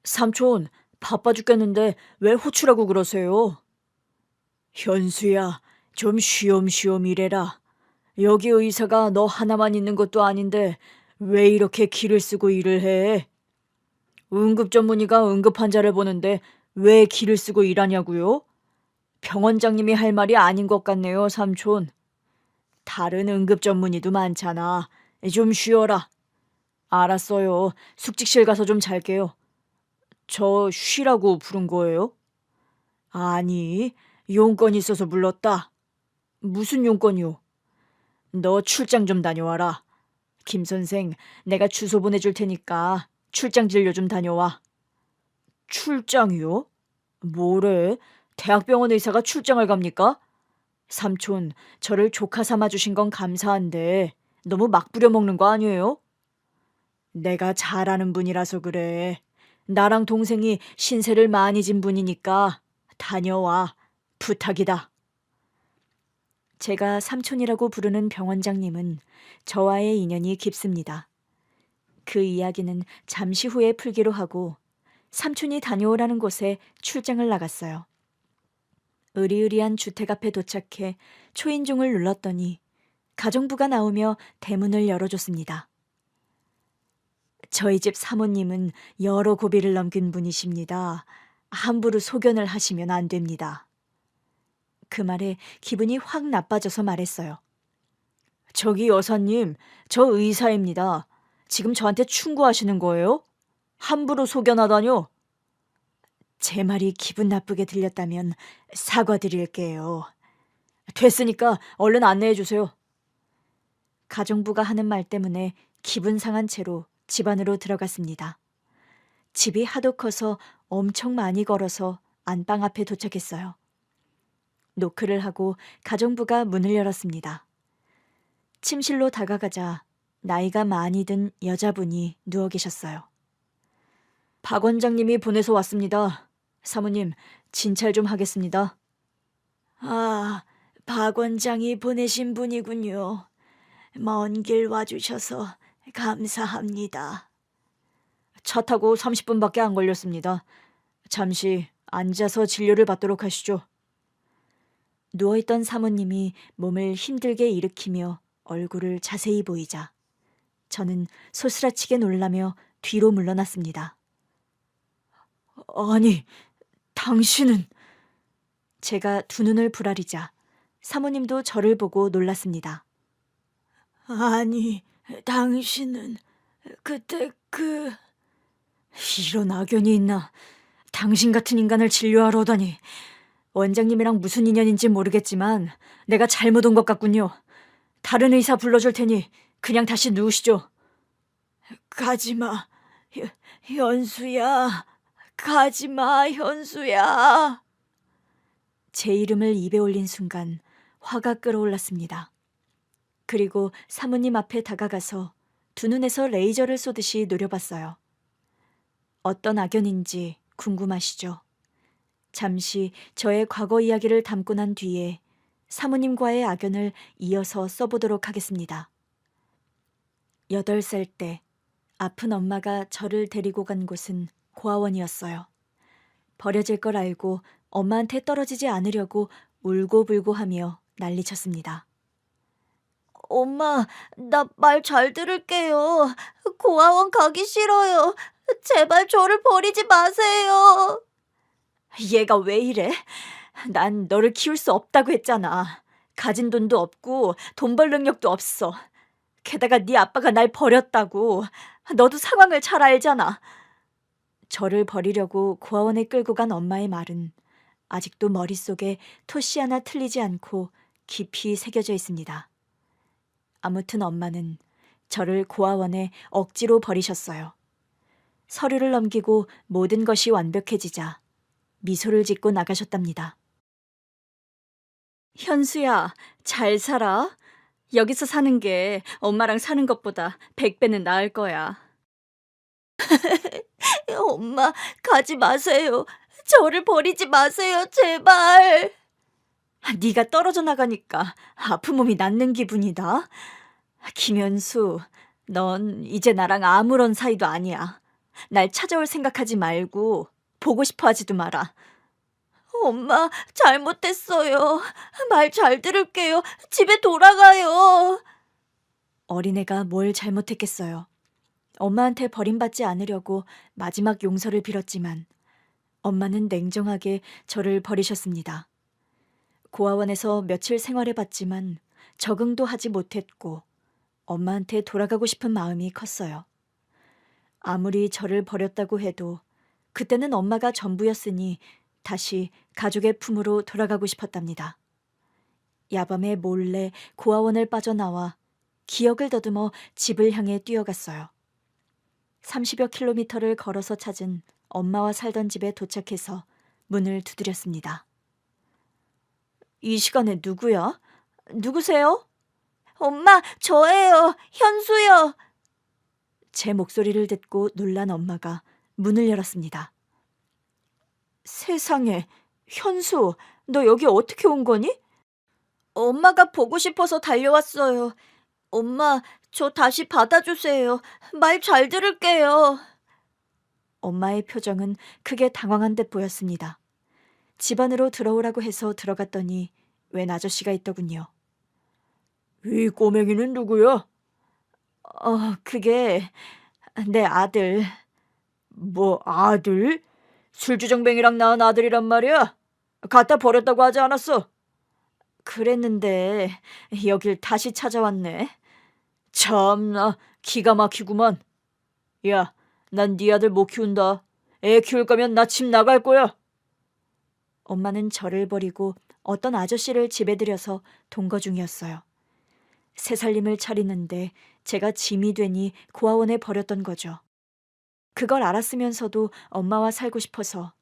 삼촌, 바빠 죽겠는데 왜 호출하고 그러세요? 현수야, 좀 쉬엄쉬엄 일해라. 여기 의사가 너 하나만 있는 것도 아닌데 왜 이렇게 기를 쓰고 일을 해? 응급 전문의가 응급 환자를 보는데 왜 기를 쓰고 일하냐고요? 병원장님이 할 말이 아닌 것 같네요, 삼촌. 다른 응급 전문의도 많잖아. 좀 쉬어라. 알았어요. 숙직실 가서 좀 잘게요. 저 쉬라고 부른 거예요? 아니, 용건이 있어서 불렀다. 무슨 용건이요? 너 출장 좀 다녀와라. 김 선생, 내가 주소 보내줄 테니까 출장 진료 좀 다녀와. 출장이요? 뭐래? 대학병원 의사가 출장을 갑니까? 삼촌, 저를 조카 삼아 주신 건 감사한데 너무 막 부려먹는 거 아니에요? 내가 잘 아는 분이라서 그래. 나랑 동생이 신세를 많이 진 분이니까 다녀와. 부탁이다. 제가 삼촌이라고 부르는 병원장님은 저와의 인연이 깊습니다. 그 이야기는 잠시 후에 풀기로 하고 삼촌이 다녀오라는 곳에 출장을 나갔어요. 으리으리한 주택 앞에 도착해 초인종을 눌렀더니 가정부가 나오며 대문을 열어줬습니다. 저희 집 사모님은 여러 고비를 넘긴 분이십니다. 함부로 소견을 하시면 안 됩니다. 그 말에 기분이 확 나빠져서 말했어요. 저기 여사님, 저 의사입니다. 지금 저한테 충고하시는 거예요? 함부로 소견하다뇨? 제 말이 기분 나쁘게 들렸다면 사과드릴게요. 됐으니까 얼른 안내해 주세요. 가정부가 하는 말 때문에 기분 상한 채로 집 안으로 들어갔습니다. 집이 하도 커서 엄청 많이 걸어서 안방 앞에 도착했어요. 노크를 하고 가정부가 문을 열었습니다. 침실로 다가가자 나이가 많이 든 여자분이 누워 계셨어요. 박 원장님이 보내서 왔습니다. 사모님, 진찰 좀 하겠습니다. 아, 박 원장이 보내신 분이군요. 먼 길 와주셔서 감사합니다. 차 타고 30분밖에 안 걸렸습니다. 잠시 앉아서 진료를 받도록 하시죠. 누워있던 사모님이 몸을 힘들게 일으키며 얼굴을 자세히 보이자 저는 소스라치게 놀라며 뒤로 물러났습니다. 아니, 당신은... 제가 두 눈을 부라리자 사모님도 저를 보고 놀랐습니다. 아니, 당신은 그때 이런 악연이 있나. 당신 같은 인간을 진료하러 오다니. 원장님이랑 무슨 인연인지 모르겠지만 내가 잘못 온 것 같군요. 다른 의사 불러줄 테니 그냥 다시 누우시죠. 가지마, 현수야. 가지마, 현수야. 제 이름을 입에 올린 순간 화가 끓어올랐습니다. 그리고 사모님 앞에 다가가서 두 눈에서 레이저를 쏘듯이 노려봤어요. 어떤 악연인지 궁금하시죠? 잠시 저의 과거 이야기를 담고 난 뒤에 사모님과의 악연을 이어서 써보도록 하겠습니다. 8살 때 아픈 엄마가 저를 데리고 간 곳은 고아원이었어요. 버려질 걸 알고 엄마한테 떨어지지 않으려고 울고불고 하며 난리쳤습니다. 엄마, 나 말 잘 들을게요. 고아원 가기 싫어요. 제발 저를 버리지 마세요. 얘가 왜 이래? 난 너를 키울 수 없다고 했잖아. 가진 돈도 없고 돈 벌 능력도 없어. 게다가 네 아빠가 날 버렸다고. 너도 상황을 잘 알잖아. 저를 버리려고 고아원에 끌고 간 엄마의 말은 아직도 머릿속에 토시 하나 틀리지 않고 깊이 새겨져 있습니다. 아무튼 엄마는 저를 고아원에 억지로 버리셨어요. 서류를 넘기고 모든 것이 완벽해지자 미소를 짓고 나가셨답니다. 현수야, 잘 살아. 여기서 사는 게 엄마랑 사는 것보다 100배는 나을 거야. 엄마, 가지 마세요. 저를 버리지 마세요, 제발. 네가 떨어져 나가니까 아픈 몸이 낫는 기분이다. 김현수, 넌 이제 나랑 아무런 사이도 아니야. 날 찾아올 생각하지 말고 보고 싶어 하지도 마라. 엄마, 잘못했어요. 말 잘 들을게요. 집에 돌아가요. 어린애가 뭘 잘못했겠어요. 엄마한테 버림받지 않으려고 마지막 용서를 빌었지만 엄마는 냉정하게 저를 버리셨습니다. 고아원에서 며칠 생활해봤지만 적응도 하지 못했고 엄마한테 돌아가고 싶은 마음이 컸어요. 아무리 저를 버렸다고 해도 그때는 엄마가 전부였으니 다시 가족의 품으로 돌아가고 싶었답니다. 야밤에 몰래 고아원을 빠져나와 기억을 더듬어 집을 향해 뛰어갔어요. 30여 킬로미터를 걸어서 찾은 엄마와 살던 집에 도착해서 문을 두드렸습니다. 이 시간에 누구야? 누구세요? 엄마, 저예요. 현수요. 제 목소리를 듣고 놀란 엄마가 문을 열었습니다. 세상에, 현수, 너 여기 어떻게 온 거니? 엄마가 보고 싶어서 달려왔어요. 엄마, 저 다시 받아주세요. 말 잘 들을게요. 엄마의 표정은 크게 당황한 듯 보였습니다. 집 안으로 들어오라고 해서 들어갔더니 웬 아저씨가 있더군요. 이 꼬맹이는 누구야? 그게 내 아들. 뭐 아들? 술주정뱅이랑 낳은 아들이란 말이야? 갖다 버렸다고 하지 않았어? 그랬는데 여길 다시 찾아왔네. 참나 기가 막히구만. 야, 난 네 아들 못 키운다. 애 키울 거면 나 집 나갈 거야. 엄마는 저를 버리고 어떤 아저씨를 집에 들여서 동거 중이었어요. 새살림을 차리는데 제가 짐이 되니 고아원에 버렸던 거죠. 그걸 알았으면서도 엄마와 살고 싶어서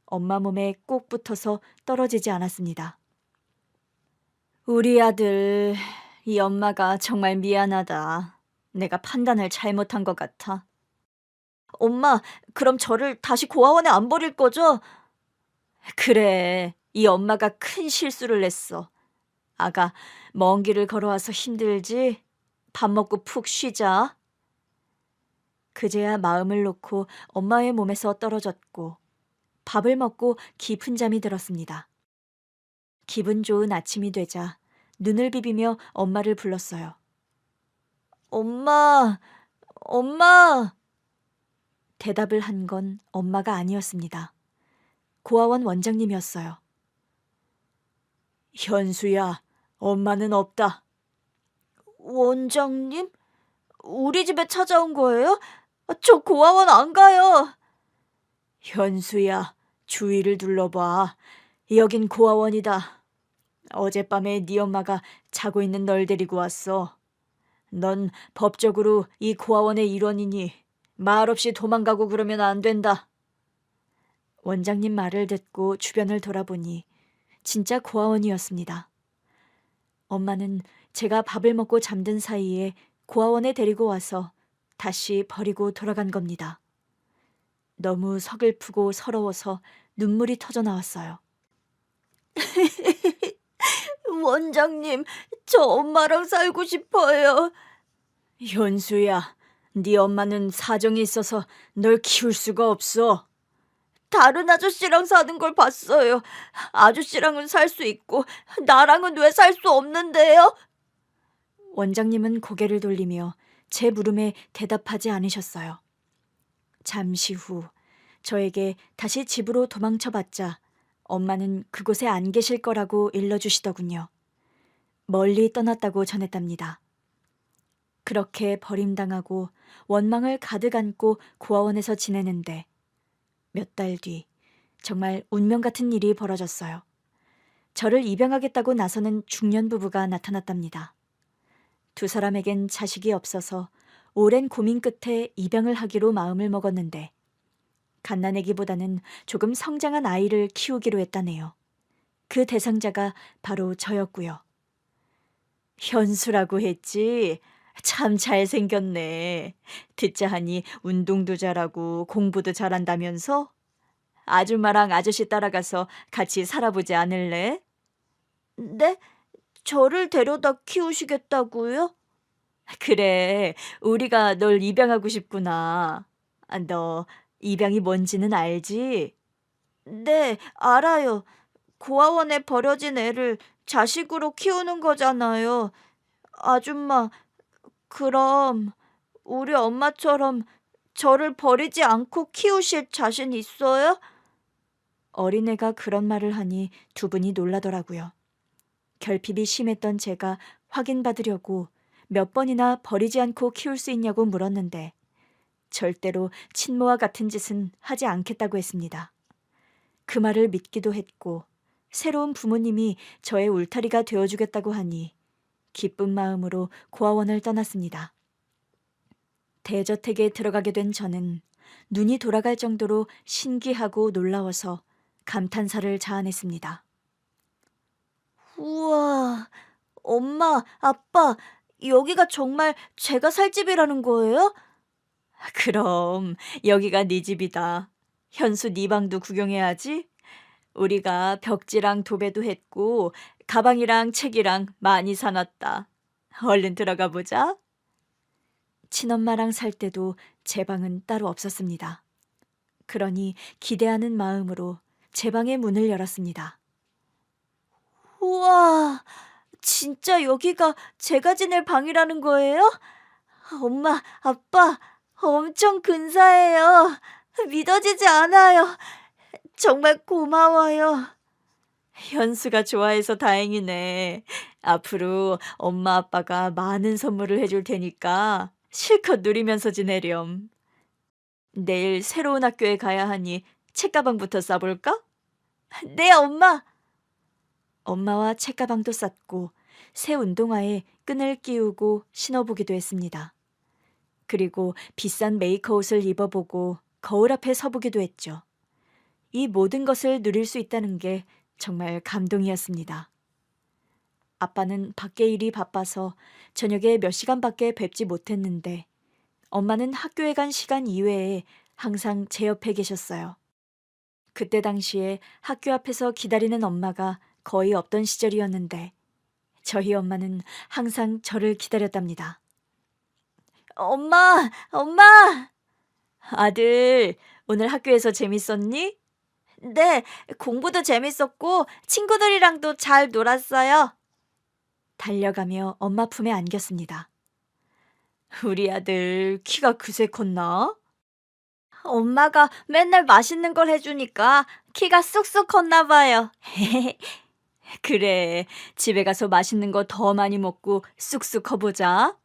엄마 몸에 꼭 붙어서 떨어지지 않았습니다. 우리 아들, 이 엄마가 정말 미안하다. 내가 판단을 잘못한 것 같아. 엄마, 그럼 저를 다시 고아원에 안 버릴 거죠? 그래, 이 엄마가 큰 실수를 했어. 아가, 먼 길을 걸어와서 힘들지? 밥 먹고 푹 쉬자. 그제야 마음을 놓고 엄마의 몸에서 떨어졌고 밥을 먹고 깊은 잠이 들었습니다. 기분 좋은 아침이 되자 눈을 비비며 엄마를 불렀어요. 엄마, 엄마! 대답을 한 건 엄마가 아니었습니다. 고아원 원장님이었어요. 현수야, 엄마는 없다. 원장님? 우리 집에 찾아온 거예요? 저 고아원 안 가요. 현수야, 주위를 둘러봐. 여긴 고아원이다. 어젯밤에 네 엄마가 자고 있는 널 데리고 왔어. 넌 법적으로 이 고아원의 일원이니 말없이 도망가고 그러면 안 된다. 원장님 말을 듣고 주변을 돌아보니 진짜 고아원이었습니다. 엄마는 제가 밥을 먹고 잠든 사이에 고아원에 데리고 와서 다시 버리고 돌아간 겁니다. 너무 서글프고 서러워서 눈물이 터져 나왔어요. 원장님, 저 엄마랑 살고 싶어요. 현수야, 네 엄마는 사정이 있어서 널 키울 수가 없어. 다른 아저씨랑 사는 걸 봤어요. 아저씨랑은 살 수 있고 나랑은 왜 살 수 없는데요? 원장님은 고개를 돌리며 제 물음에 대답하지 않으셨어요. 잠시 후 저에게 다시 집으로 도망쳐봤자 엄마는 그곳에 안 계실 거라고 일러주시더군요. 멀리 떠났다고 전했답니다. 그렇게 버림당하고 원망을 가득 안고 고아원에서 지내는데 몇 달 뒤 정말 운명 같은 일이 벌어졌어요. 저를 입양하겠다고 나서는 중년 부부가 나타났답니다. 두 사람에겐 자식이 없어서 오랜 고민 끝에 입양을 하기로 마음을 먹었는데 갓난아기보다는 조금 성장한 아이를 키우기로 했다네요. 그 대상자가 바로 저였고요. 현수라고 했지? 참 잘생겼네. 듣자 하니 운동도 잘하고 공부도 잘한다면서? 아줌마랑 아저씨 따라가서 같이 살아보지 않을래? 네? 저를 데려다 키우시겠다고요? 그래, 우리가 널 입양하고 싶구나. 너 입양이 뭔지는 알지? 네, 알아요. 고아원에 버려진 애를 자식으로 키우는 거잖아요. 아줌마, 그럼 우리 엄마처럼 저를 버리지 않고 키우실 자신 있어요? 어린애가 그런 말을 하니 두 분이 놀라더라고요. 결핍이 심했던 제가 확인받으려고 몇 번이나 버리지 않고 키울 수 있냐고 물었는데 절대로 친모와 같은 짓은 하지 않겠다고 했습니다. 그 말을 믿기도 했고 새로운 부모님이 저의 울타리가 되어주겠다고 하니 기쁜 마음으로 고아원을 떠났습니다. 대저택에 들어가게 된 저는 눈이 돌아갈 정도로 신기하고 놀라워서 감탄사를 자아냈습니다. 우와, 엄마, 아빠, 여기가 정말 제가 살 집이라는 거예요? 그럼 여기가 네 집이다. 현수 네 방도 구경해야지. 우리가 벽지랑 도배도 했고 가방이랑 책이랑 많이 사놨다. 얼른 들어가 보자. 친엄마랑 살 때도 제 방은 따로 없었습니다. 그러니 기대하는 마음으로 제 방의 문을 열었습니다. 우와, 진짜 여기가 제가 지낼 방이라는 거예요? 엄마, 아빠, 엄청 근사해요. 믿어지지 않아요. 정말 고마워요. 현수가 좋아해서 다행이네. 앞으로 엄마 아빠가 많은 선물을 해줄 테니까 실컷 누리면서 지내렴. 내일 새로운 학교에 가야 하니 책가방부터 싸볼까? 네, 엄마. 엄마와 책가방도 쌌고 새 운동화에 끈을 끼우고 신어보기도 했습니다. 그리고 비싼 메이커 옷을 입어보고 거울 앞에 서보기도 했죠. 이 모든 것을 누릴 수 있다는 게 정말 감동이었습니다. 아빠는 밖에 일이 바빠서 저녁에 몇 시간밖에 뵙지 못했는데 엄마는 학교에 간 시간 이외에 항상 제 옆에 계셨어요. 그때 당시에 학교 앞에서 기다리는 엄마가 거의 없던 시절이었는데 저희 엄마는 항상 저를 기다렸답니다. 엄마, 엄마! 아들, 오늘 학교에서 재밌었니? 네, 공부도 재밌었고 친구들이랑도 잘 놀았어요. 달려가며 엄마 품에 안겼습니다. 우리 아들 키가 그새 컸나? 엄마가 맨날 맛있는 걸 해주니까 키가 쑥쑥 컸나 봐요. 그래, 집에 가서 맛있는 거 더 많이 먹고 쑥쑥 커보자.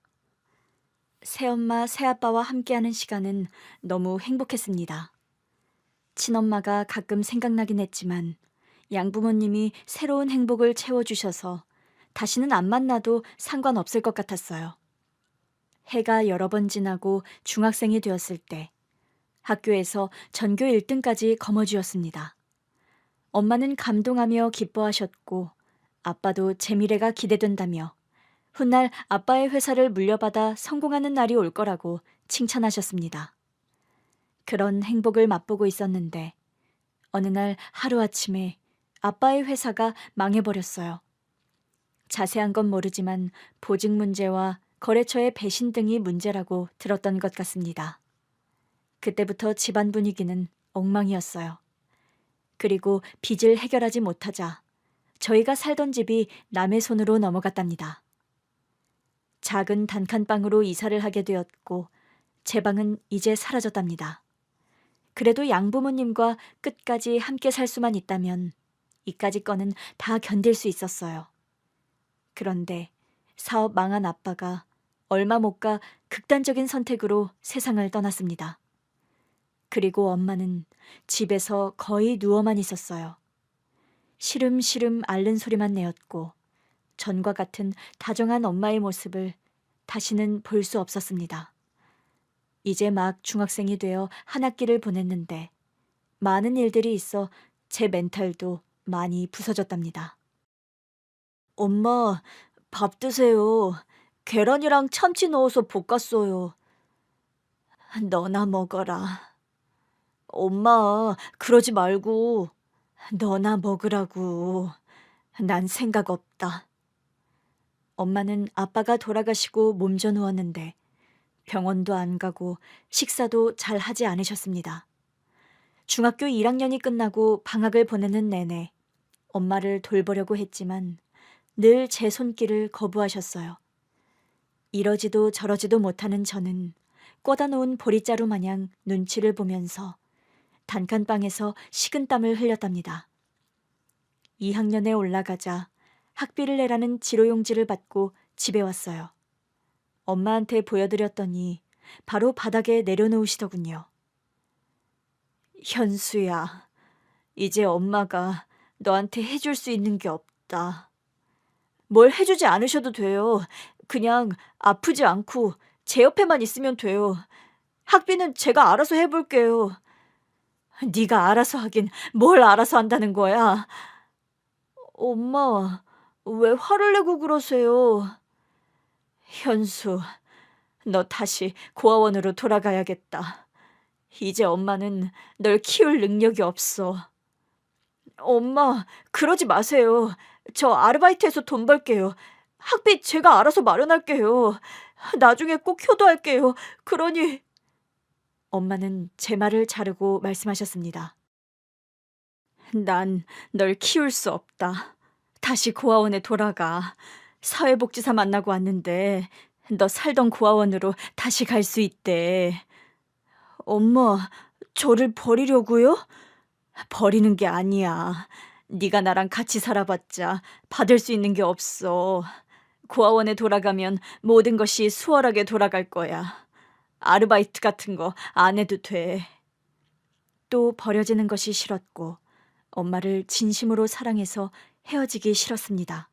새엄마, 새아빠와 함께하는 시간은 너무 행복했습니다. 친엄마가 가끔 생각나긴 했지만 양부모님이 새로운 행복을 채워주셔서 다시는 안 만나도 상관없을 것 같았어요. 해가 여러 번 지나고 중학생이 되었을 때 학교에서 전교 1등까지 거머쥐었습니다. 엄마는 감동하며 기뻐하셨고 아빠도 제 미래가 기대된다며 훗날 아빠의 회사를 물려받아 성공하는 날이 올 거라고 칭찬하셨습니다. 그런 행복을 맛보고 있었는데 어느 날 하루아침에 아빠의 회사가 망해버렸어요. 자세한 건 모르지만 보직 문제와 거래처의 배신 등이 문제라고 들었던 것 같습니다. 그때부터 집안 분위기는 엉망이었어요. 그리고 빚을 해결하지 못하자 저희가 살던 집이 남의 손으로 넘어갔답니다. 작은 단칸방으로 이사를 하게 되었고 제 방은 이제 사라졌답니다. 그래도 양부모님과 끝까지 함께 살 수만 있다면 이까짓 거는 다 견딜 수 있었어요. 그런데 사업 망한 아빠가 얼마 못 가 극단적인 선택으로 세상을 떠났습니다. 그리고 엄마는 집에서 거의 누워만 있었어요. 시름시름 앓는 소리만 내었고 전과 같은 다정한 엄마의 모습을 다시는 볼 수 없었습니다. 이제 막 중학생이 되어 한 학기를 보냈는데 많은 일들이 있어 제 멘탈도 많이 부서졌답니다. 엄마, 밥 드세요. 계란이랑 참치 넣어서 볶았어요. 너나 먹어라. 엄마, 그러지 말고 너나 먹으라고. 난 생각 없다. 엄마는 아빠가 돌아가시고 몸져 누웠는데 병원도 안 가고 식사도 잘 하지 않으셨습니다. 중학교 1학년이 끝나고 방학을 보내는 내내 엄마를 돌보려고 했지만 늘 제 손길을 거부하셨어요. 이러지도 저러지도 못하는 저는 꽂아 놓은 보릿자루 마냥 눈치를 보면서 단칸방에서 식은땀을 흘렸답니다. 2학년에 올라가자 학비를 내라는 지로용지를 받고 집에 왔어요. 엄마한테 보여드렸더니 바로 바닥에 내려놓으시더군요. 현수야, 이제 엄마가 너한테 해줄 수 있는 게 없다. 뭘 해주지 않으셔도 돼요. 그냥 아프지 않고 제 옆에만 있으면 돼요. 학비는 제가 알아서 해볼게요. 네가 알아서 하긴 뭘 알아서 한다는 거야. 엄마, 왜 화를 내고 그러세요? 현수, 너 다시 고아원으로 돌아가야겠다. 이제 엄마는 널 키울 능력이 없어. 엄마, 그러지 마세요. 저 아르바이트해서 돈 벌게요. 학비 제가 알아서 마련할게요. 나중에 꼭 효도할게요. 그러니... 엄마는 제 말을 자르고 말씀하셨습니다. 난 널 키울 수 없다. 다시 고아원에 돌아가. 사회복지사 만나고 왔는데 너 살던 고아원으로 다시 갈 수 있대. 엄마, 저를 버리려고요? 버리는 게 아니야. 네가 나랑 같이 살아봤자 받을 수 있는 게 없어. 고아원에 돌아가면 모든 것이 수월하게 돌아갈 거야. 아르바이트 같은 거 안 해도 돼. 또 버려지는 것이 싫었고 엄마를 진심으로 사랑해서 헤어지기 싫었습니다.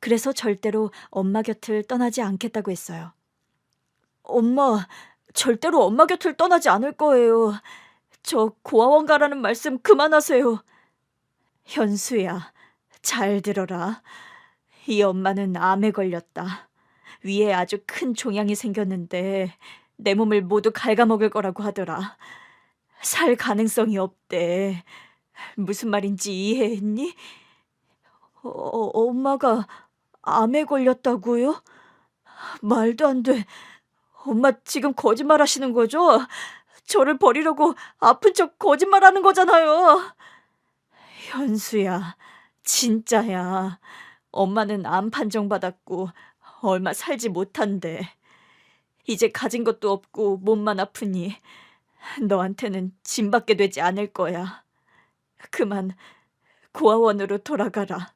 그래서 절대로 엄마 곁을 떠나지 않겠다고 했어요. 엄마, 절대로 엄마 곁을 떠나지 않을 거예요. 저 고아원 가라는 말씀 그만하세요. 현수야, 잘 들어라. 이 엄마는 암에 걸렸다. 위에 아주 큰 종양이 생겼는데 내 몸을 모두 갉아먹을 거라고 하더라. 살 가능성이 없대. 무슨 말인지 이해했니? 엄마가 암에 걸렸다고요? 말도 안 돼. 엄마 지금 거짓말 하시는 거죠? 저를 버리려고 아픈 척 거짓말하는 거잖아요. 현수야, 진짜야. 엄마는 암 판정받았고 얼마 살지 못한대. 이제 가진 것도 없고 몸만 아프니 너한테는 짐밖에 되지 않을 거야. 그만 고아원으로 돌아가라.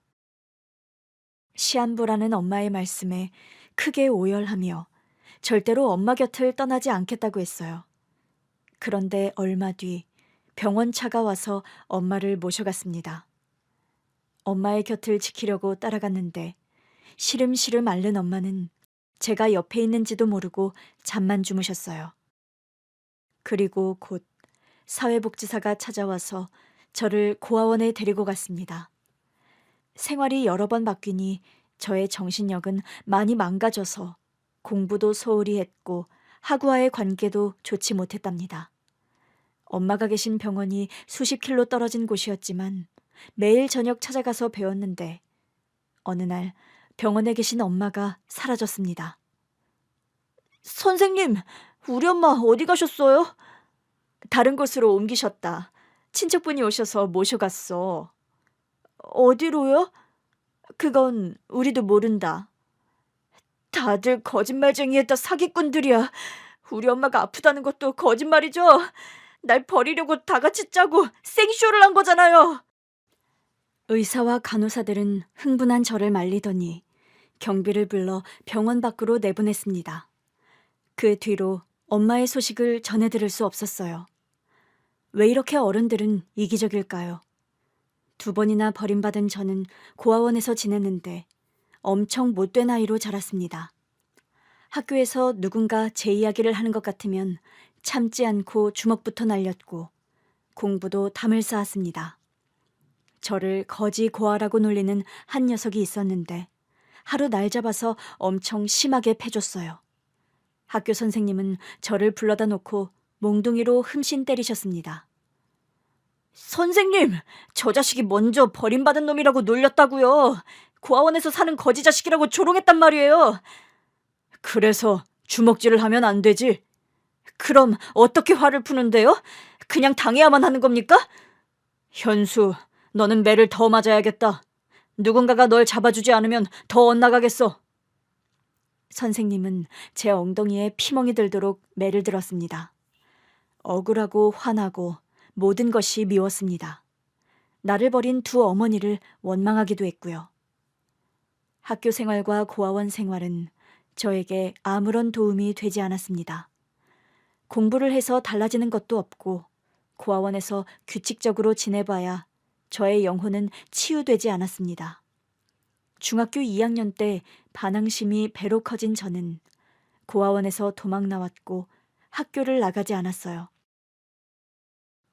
시한부라는 엄마의 말씀에 크게 오열하며 절대로 엄마 곁을 떠나지 않겠다고 했어요. 그런데 얼마 뒤 병원 차가 와서 엄마를 모셔갔습니다. 엄마의 곁을 지키려고 따라갔는데 시름시름 앓는 엄마는 제가 옆에 있는지도 모르고 잠만 주무셨어요. 그리고 곧 사회복지사가 찾아와서 저를 고아원에 데리고 갔습니다. 생활이 여러 번 바뀌니 저의 정신력은 많이 망가져서 공부도 소홀히 했고 학우와의 관계도 좋지 못했답니다. 엄마가 계신 병원이 수십 킬로 떨어진 곳이었지만 매일 저녁 찾아가서 배웠는데 어느 날 병원에 계신 엄마가 사라졌습니다. 선생님, 우리 엄마 어디 가셨어요? 다른 곳으로 옮기셨다. 친척분이 오셔서 모셔갔어. 어디로요? 그건 우리도 모른다. 다들 거짓말쟁이에다 사기꾼들이야. 우리 엄마가 아프다는 것도 거짓말이죠? 날 버리려고 다 같이 짜고 생쇼를 한 거잖아요. 의사와 간호사들은 흥분한 저를 말리더니 경비를 불러 병원 밖으로 내보냈습니다. 그 뒤로 엄마의 소식을 전해 들을 수 없었어요. 왜 이렇게 어른들은 이기적일까요? 2번이나 버림받은 저는 고아원에서 지냈는데 엄청 못된 아이로 자랐습니다. 학교에서 누군가 제 이야기를 하는 것 같으면 참지 않고 주먹부터 날렸고 공부도 담을 쌓았습니다. 저를 거지 고아라고 놀리는 한 녀석이 있었는데 하루 날 잡아서 엄청 심하게 패줬어요. 학교 선생님은 저를 불러다 놓고 몽둥이로 흠씬 때리셨습니다. 선생님, 저 자식이 먼저 버림받은 놈이라고 놀렸다고요. 고아원에서 사는 거지 자식이라고 조롱했단 말이에요. 그래서 주먹질을 하면 안 되지. 그럼 어떻게 화를 푸는데요? 그냥 당해야만 하는 겁니까? 현수, 너는 매를 더 맞아야겠다. 누군가가 널 잡아주지 않으면 더 엇나가겠어. 선생님은 제 엉덩이에 피멍이 들도록 매를 들었습니다. 억울하고 화나고 모든 것이 미웠습니다. 나를 버린 두 어머니를 원망하기도 했고요. 학교 생활과 고아원 생활은 저에게 아무런 도움이 되지 않았습니다. 공부를 해서 달라지는 것도 없고 고아원에서 규칙적으로 지내봐야 저의 영혼은 치유되지 않았습니다. 중학교 2학년 때 반항심이 배로 커진 저는 고아원에서 도망 나왔고 학교를 나가지 않았어요.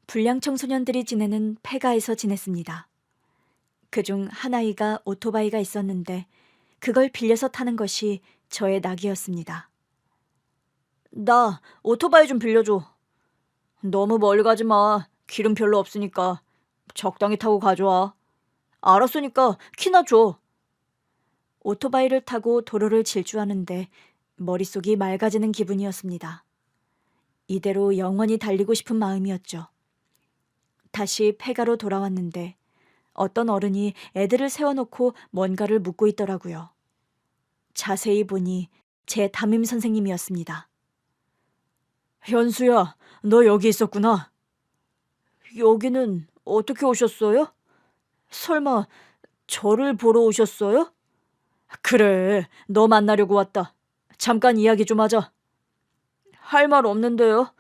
불량 청소년들이 지내는 폐가에서 지냈습니다. 그중 한 아이가 오토바이가 있었는데 그걸 빌려서 타는 것이 저의 낙이었습니다. 나 오토바이 좀 빌려줘. 너무 멀리 가지 마. 기름 별로 없으니까 적당히 타고 가져와. 알았으니까 키나 줘. 오토바이를 타고 도로를 질주하는데 머릿속이 맑아지는 기분이었습니다. 이대로 영원히 달리고 싶은 마음이었죠. 다시 폐가로 돌아왔는데 어떤 어른이 애들을 세워놓고 뭔가를 묻고 있더라고요. 자세히 보니 제 담임 선생님이었습니다. 현수야, 너 여기 있었구나. 여기는 어떻게 오셨어요? 설마 저를 보러 오셨어요? 그래, 너 만나려고 왔다. 잠깐 이야기 좀 하자. 할 말 없는데요.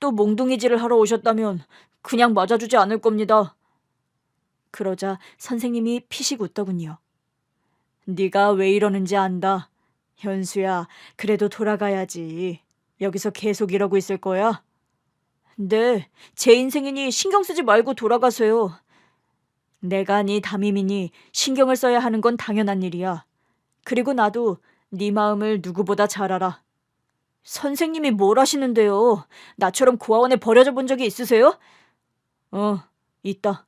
또 몽둥이질을 하러 오셨다면 그냥 맞아주지 않을 겁니다. 그러자 선생님이 피식 웃더군요. 네가 왜 이러는지 안다. 현수야, 그래도 돌아가야지. 여기서 계속 이러고 있을 거야? 네, 제 인생이니 신경 쓰지 말고 돌아가세요. 내가 네 담임이니 신경을 써야 하는 건 당연한 일이야. 그리고 나도 네 마음을 누구보다 잘 알아. 선생님이 뭘 하시는데요? 나처럼 고아원에 버려져 본 적이 있으세요? 있다.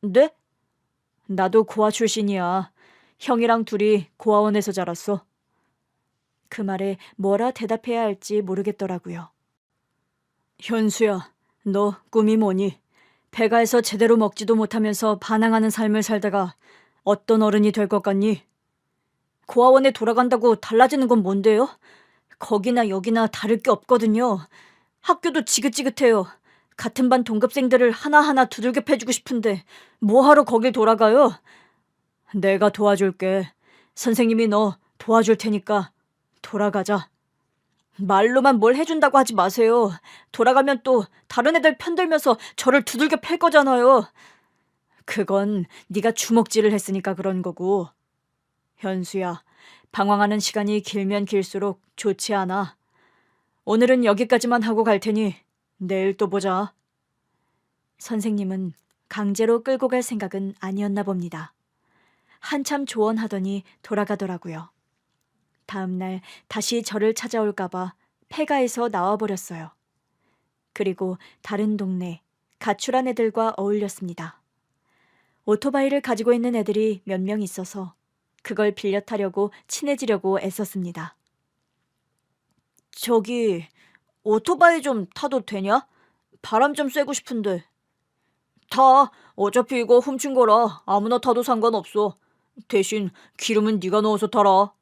네? 나도 고아 출신이야. 형이랑 둘이 고아원에서 자랐어. 그 말에 뭐라 대답해야 할지 모르겠더라고요. 현수야, 너 꿈이 뭐니? 배가에서 제대로 먹지도 못하면서 반항하는 삶을 살다가 어떤 어른이 될 것 같니? 고아원에 돌아간다고 달라지는 건 뭔데요? 거기나 여기나 다를 게 없거든요. 학교도 지긋지긋해요. 같은 반 동급생들을 하나하나 두들겨 패주고 싶은데 뭐하러 거길 돌아가요? 내가 도와줄게. 선생님이 너 도와줄 테니까 돌아가자. 말로만 뭘 해준다고 하지 마세요. 돌아가면 또 다른 애들 편들면서 저를 두들겨 팰 거잖아요. 그건 네가 주먹질을 했으니까 그런 거고. 현수야, 방황하는 시간이 길면 길수록 좋지 않아. 오늘은 여기까지만 하고 갈 테니 내일 또 보자. 선생님은 강제로 끌고 갈 생각은 아니었나 봅니다. 한참 조언하더니 돌아가더라고요. 다음 날 다시 저를 찾아올까봐 폐가에서 나와버렸어요. 그리고 다른 동네 가출한 애들과 어울렸습니다. 오토바이를 가지고 있는 애들이 몇 명 있어서 그걸 빌려 타려고 친해지려고 애썼습니다. 저기 오토바이 좀 타도 되냐? 바람 좀 쐬고 싶은데. 타. 어차피 이거 훔친 거라 아무나 타도 상관없어. 대신 기름은 네가 넣어서 타라.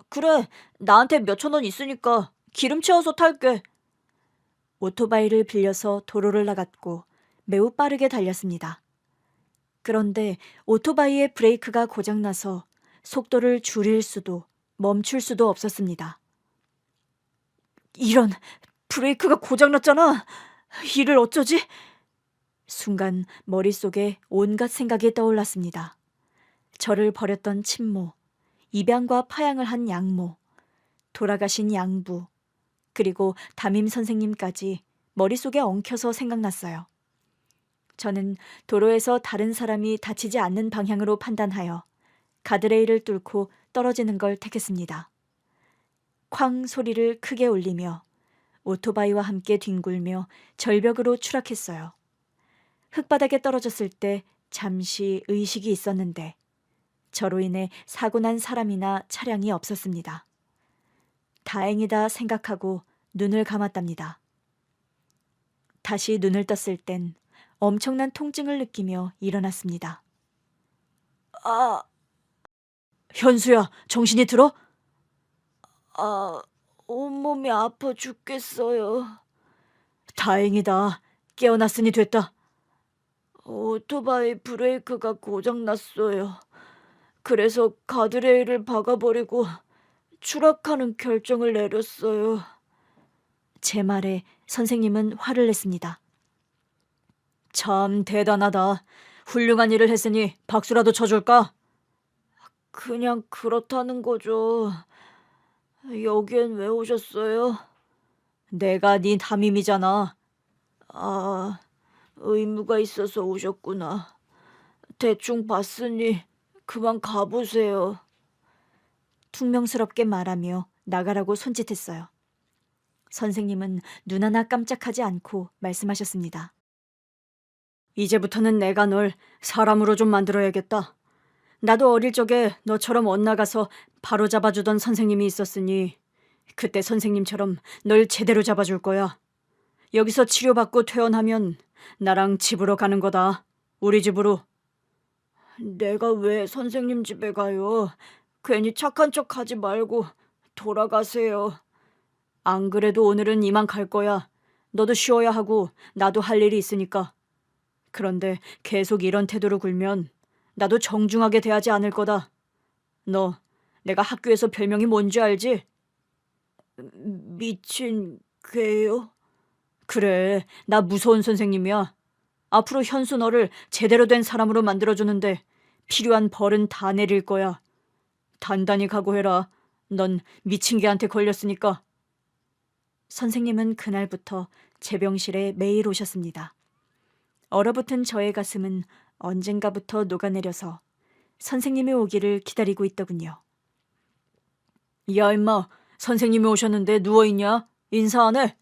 그래, 나한테 몇천 원 있으니까 기름 채워서 탈게. 오토바이를 빌려서 도로를 나갔고 매우 빠르게 달렸습니다. 그런데 오토바이의 브레이크가 고장나서 속도를 줄일 수도 멈출 수도 없었습니다. 이런, 브레이크가 고장났잖아. 이를 어쩌지? 순간 머릿속에 온갖 생각이 떠올랐습니다. 저를 버렸던 친모, 입양과 파양을 한 양모, 돌아가신 양부, 그리고 담임 선생님까지 머릿속에 엉켜서 생각났어요. 저는 도로에서 다른 사람이 다치지 않는 방향으로 판단하여 가드레일을 뚫고 떨어지는 걸 택했습니다. 쾅 소리를 크게 울리며 오토바이와 함께 뒹굴며 절벽으로 추락했어요. 흙바닥에 떨어졌을 때 잠시 의식이 있었는데 저로 인해 사고 난 사람이나 차량이 없었습니다. 다행이다 생각하고 눈을 감았답니다. 다시 눈을 떴을 땐 엄청난 통증을 느끼며 일어났습니다. 아, 현수야, 정신이 들어? 아, 온몸이 아파 죽겠어요. 다행이다. 깨어났으니 됐다. 오토바이 브레이크가 고장났어요. 그래서 가드레일을 박아버리고 추락하는 결정을 내렸어요. 제 말에 선생님은 화를 냈습니다. 참 대단하다. 훌륭한 일을 했으니 박수라도 쳐줄까? 그냥 그렇다는 거죠. 여기엔 왜 오셨어요? 내가 네 담임이잖아. 아, 의무가 있어서 오셨구나. 대충 봤으니 그만 가보세요. 퉁명스럽게 말하며 나가라고 손짓했어요. 선생님은 눈 하나 깜짝하지 않고 말씀하셨습니다. 이제부터는 내가 널 사람으로 좀 만들어야겠다. 나도 어릴 적에 너처럼 엇나가서 바로 잡아주던 선생님이 있었으니 그때 선생님처럼 널 제대로 잡아줄 거야. 여기서 치료받고 퇴원하면 나랑 집으로 가는 거다. 우리 집으로. 내가 왜 선생님 집에 가요? 괜히 착한 척 하지 말고 돌아가세요. 안 그래도 오늘은 이만 갈 거야. 너도 쉬어야 하고 나도 할 일이 있으니까. 그런데 계속 이런 태도로 굴면 나도 정중하게 대하지 않을 거다. 너 내가 학교에서 별명이 뭔지 알지? 미친 괴요? 그래, 나 무서운 선생님이야. 앞으로 현수 너를 제대로 된 사람으로 만들어주는데 필요한 벌은 다 내릴 거야. 단단히 각오해라. 넌 미친 개한테 걸렸으니까. 선생님은 그날부터 제 병실에 매일 오셨습니다. 얼어붙은 저의 가슴은 언젠가부터 녹아내려서 선생님이 오기를 기다리고 있더군요. 야 임마, 선생님이 오셨는데 누워있냐? 인사 안 해?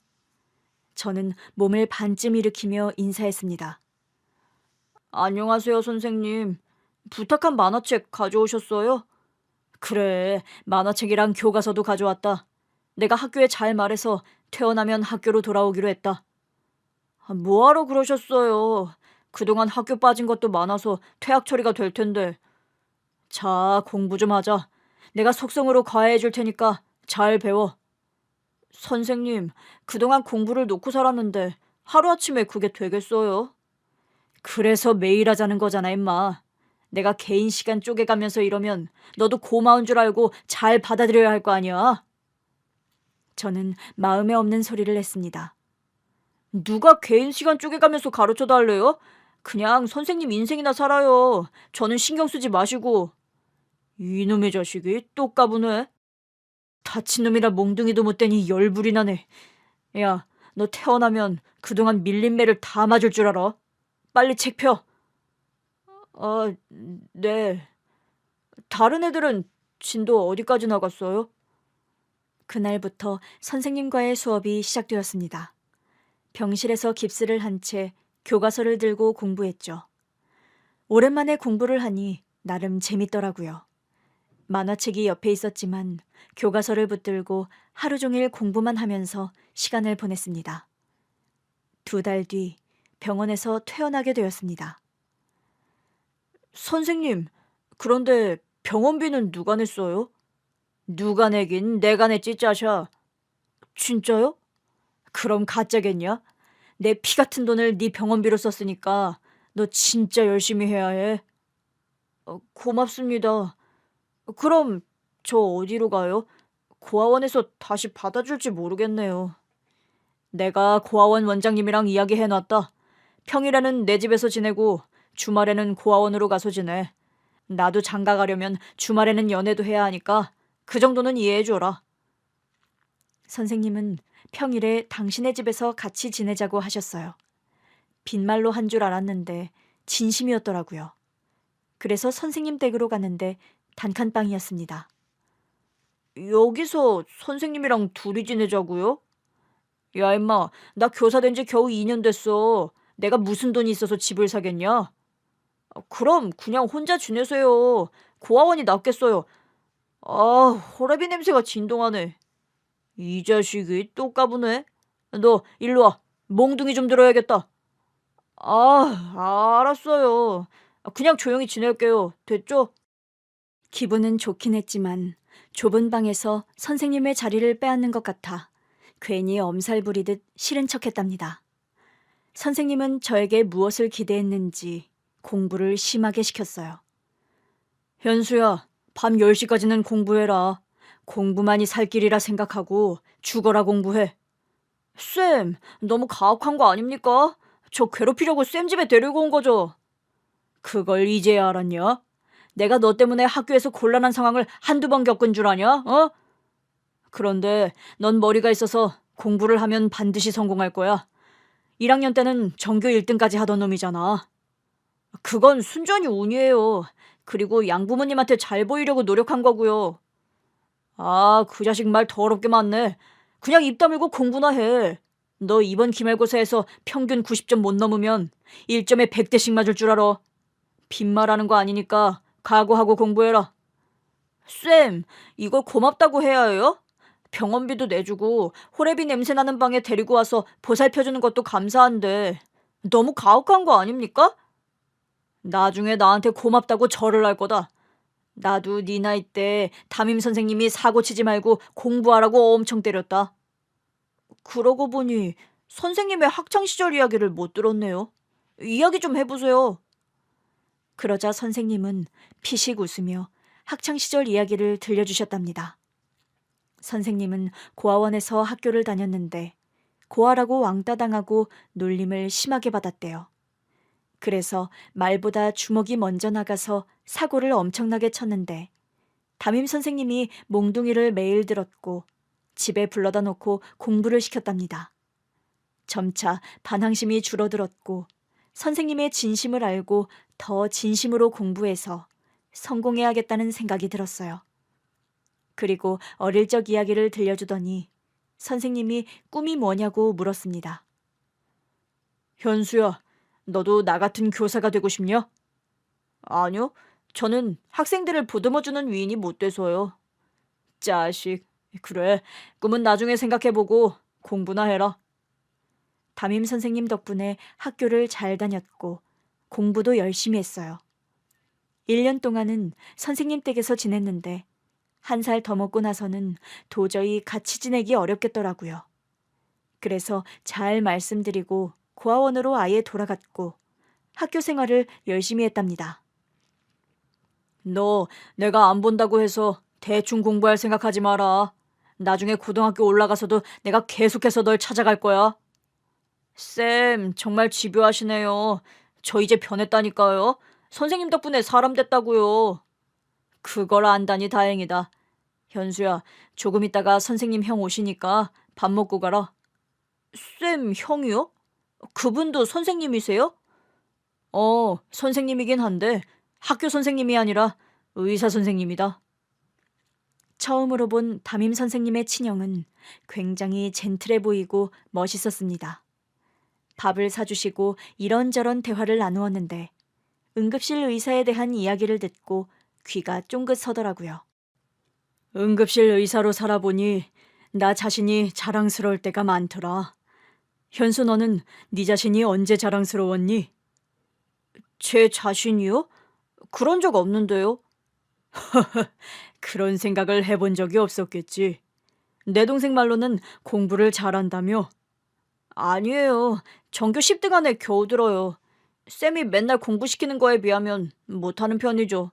저는 몸을 반쯤 일으키며 인사했습니다. 안녕하세요 선생님. 부탁한 만화책 가져오셨어요? 그래, 만화책이랑 교과서도 가져왔다. 내가 학교에 잘 말해서 퇴원하면 학교로 돌아오기로 했다. 뭐하러 그러셨어요? 그동안 학교 빠진 것도 많아서 퇴학 처리가 될 텐데. 자, 공부 좀 하자. 내가 속성으로 과외해 줄 테니까 잘 배워. 선생님, 그동안 공부를 놓고 살았는데 하루아침에 그게 되겠어요? 그래서 매일 하자는 거잖아, 임마. 내가 개인 시간 쪼개가면서 이러면 너도 고마운 줄 알고 잘 받아들여야 할 거 아니야? 저는 마음에 없는 소리를 했습니다. 누가 개인 시간 쪼개가면서 가르쳐 달래요? 그냥 선생님 인생이나 살아요. 저는 신경 쓰지 마시고. 이놈의 자식이 또 까부네. 다친 놈이라 몽둥이도 못 대니 열불이 나네. 야, 너 태어나면 그동안 밀린 매를 다 맞을 줄 알아? 빨리 책 펴. 아, 네. 다른 애들은 진도 어디까지 나갔어요? 그날부터 선생님과의 수업이 시작되었습니다. 병실에서 깁스를 한 채 교과서를 들고 공부했죠. 오랜만에 공부를 하니 나름 재밌더라고요. 만화책이 옆에 있었지만 교과서를 붙들고 하루 종일 공부만 하면서 시간을 보냈습니다. 2달 뒤 병원에서 퇴원하게 되었습니다. 선생님, 그런데 병원비는 누가 냈어요? 누가 내긴 내가 냈지 짜샤. 진짜요? 그럼 가짜겠냐? 내 피 같은 돈을 네 병원비로 썼으니까 너 진짜 열심히 해야 해. 고맙습니다. 그럼 저 어디로 가요? 고아원에서 다시 받아줄지 모르겠네요. 내가 고아원 원장님이랑 이야기해놨다. 평일에는 내 집에서 지내고 주말에는 고아원으로 가서 지내. 나도 장가 가려면 주말에는 연애도 해야 하니까 그 정도는 이해해줘라. 선생님은 평일에 당신의 집에서 같이 지내자고 하셨어요. 빈말로 한 줄 알았는데 진심이었더라고요. 그래서 선생님 댁으로 갔는데 단칸방이었습니다. 여기서 선생님이랑 둘이 지내자고요? 야 임마, 나 교사 된 지 겨우 2년 됐어. 내가 무슨 돈이 있어서 집을 사겠냐? 그럼 그냥 혼자 지내세요. 고아원이 낫겠어요. 아, 호레비 냄새가 진동하네. 이 자식이 또 까부네. 너 일로 와. 몽둥이 좀 들어야겠다. 알았어요. 그냥 조용히 지낼게요. 됐죠? 기분은 좋긴 했지만 좁은 방에서 선생님의 자리를 빼앗는 것 같아 괜히 엄살 부리듯 싫은 척했답니다. 선생님은 저에게 무엇을 기대했는지 공부를 심하게 시켰어요. 현수야, 밤 10시까지는 공부해라. 공부만이 살 길이라 생각하고 죽어라 공부해. 쌤, 너무 가혹한 거 아닙니까? 저 괴롭히려고 쌤 집에 데리고 온 거죠. 그걸 이제야 알았냐? 내가 너 때문에 학교에서 곤란한 상황을 한두 번 겪은 줄 아냐? 어? 그런데 넌 머리가 있어서 공부를 하면 반드시 성공할 거야. 1학년 때는 전교 1등까지 하던 놈이잖아. 그건 순전히 운이에요. 그리고 양부모님한테 잘 보이려고 노력한 거고요. 그 자식 말 더럽게 많네. 그냥 입 다물고 공부나 해. 너 이번 기말고사에서 평균 90점 못 넘으면 1점에 100대씩 맞을 줄 알아. 빈말하는 거 아니니까 각오하고 공부해라. 쌤, 이걸 고맙다고 해야 해요? 병원비도 내주고 호래비 냄새나는 방에 데리고 와서 보살펴주는 것도 감사한데 너무 가혹한 거 아닙니까? 나중에 나한테 고맙다고 절을 할 거다. 나도 네 나이 때 담임 선생님이 사고 치지 말고 공부하라고 엄청 때렸다. 그러고 보니 선생님의 학창시절 이야기를 못 들었네요. 이야기 좀 해보세요. 그러자 선생님은 피식 웃으며 학창시절 이야기를 들려주셨답니다. 선생님은 고아원에서 학교를 다녔는데 고아라고 왕따 당하고 놀림을 심하게 받았대요. 그래서 말보다 주먹이 먼저 나가서 사고를 엄청나게 쳤는데 담임 선생님이 몽둥이를 매일 들었고 집에 불러다 놓고 공부를 시켰답니다. 점차 반항심이 줄어들었고 선생님의 진심을 알고 더 진심으로 공부해서 성공해야겠다는 생각이 들었어요. 그리고 어릴 적 이야기를 들려주더니 선생님이 꿈이 뭐냐고 물었습니다. 현수야, 너도 나 같은 교사가 되고 싶냐? 아니요, 저는 학생들을 보듬어주는 위인이 못 돼서요. 자식, 그래, 꿈은 나중에 생각해보고 공부나 해라. 담임 선생님 덕분에 학교를 잘 다녔고 공부도 열심히 했어요. 1년 동안은 선생님 댁에서 지냈는데 1살 더 먹고 나서는 도저히 같이 지내기 어렵겠더라고요. 그래서 잘 말씀드리고 고아원으로 아예 돌아갔고 학교 생활을 열심히 했답니다. 너 내가 안 본다고 해서 대충 공부할 생각하지 마라. 나중에 고등학교 올라가서도 내가 계속해서 널 찾아갈 거야. 쌤, 정말 집요하시네요. 저 이제 변했다니까요. 선생님 덕분에 사람 됐다고요. 그걸 안다니 다행이다. 현수야, 조금 있다가 선생님 형 오시니까 밥 먹고 가라. 쌤, 형이요? 그분도 선생님이세요? 선생님이긴 한데 학교 선생님이 아니라 의사 선생님이다. 처음으로 본 담임 선생님의 친형은 굉장히 젠틀해 보이고 멋있었습니다. 밥을 사주시고 이런저런 대화를 나누었는데 응급실 의사에 대한 이야기를 듣고 귀가 쫑긋 서더라고요. 응급실 의사로 살아보니 나 자신이 자랑스러울 때가 많더라. 현수, 너는 네 자신이 언제 자랑스러웠니? 제 자신이요? 그런 적 없는데요. 그런 생각을 해본 적이 없었겠지. 내 동생 말로는 공부를 잘한다며? 아니에요. 전교 10등 안에 겨우 들어요. 쌤이 맨날 공부시키는 거에 비하면 못하는 편이죠.